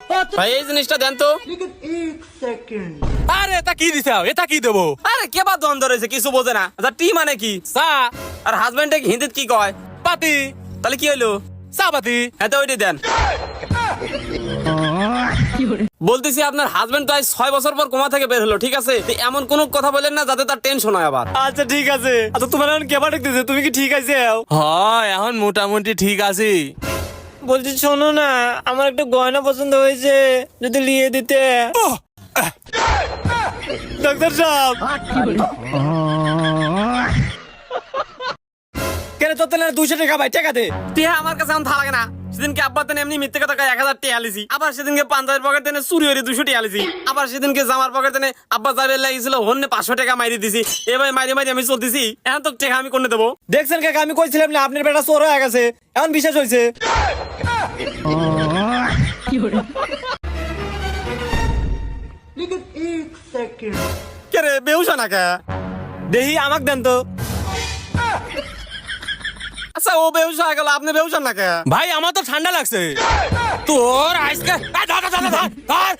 ভাই এই জিনিসটা দেন তো। আরে এটা কি দিছ? এটা কি দেবো? আরে কেবা দ্বন্দ্ব রয়েছে, কিছু বোঝে না। আচ্ছা টি মানে কি? চা আর হাজবেন্ডে হিন্দিতে কি কয়? পাতি, তাহলে কি হইলো? চা পাতি। হ্যাঁ তো ওইটি দেন। বলতেছি আপনার হাজবেন্ড তো আজ 6 বছর পর কোমা থেকে বের হলো, ঠিক আছে? তো এমন কোন কথা বলেন না যাতে তার টেনশন হয় আবার। আচ্ছা ঠিক আছে। আচ্ছা তোমার এখন কেবা দেখতেছে, তুমি কি ঠিক আছে? হ্যাঁ এখন মোটামুটি ঠিক আছি। বলছি শোনো না, আমার একটা গয়না পছন্দ হয়েছে, যদি নিয়ে দিতে। ডাক্তার সাহেব কেন তোর না 200 টাকা ভাই, টাকা দে। টিয়া আমার কাছে এখন থাকে না। সেদিনকে আব্বা তেন এমনি মিথ্যে কথা কয় 1000 টাকা আলিছি, আবার সেদিনকে পাঞ্জাবের পকেট তেনে চুরি হয়ে 200 টাকা আলিছি, আবার সেদিনকে জামার পকেট তেনে আব্বা যাবে লাগিয়েছিল হন্যে 500 টাকা মাইরি দিছি। এবার মাইরে মাইরে আমি চলতেছি, এখন তো টাকা আমি কোনে দেবো? দেখছেন কাকা, আমি কইছিলাম না আপনার বেটা চোর হয়ে গেছে, এখন বিশ্বাস হয়েছে। কে রে বেউসা না কে? দেহি আমাক দেন তো। আচ্ছা ও বেউসা হয়ে গেল, আপনি বেউসা না কে? ভাই আমার তো ঠান্ডা লাগছে। তোর আজকে ধর ধর ধর ধর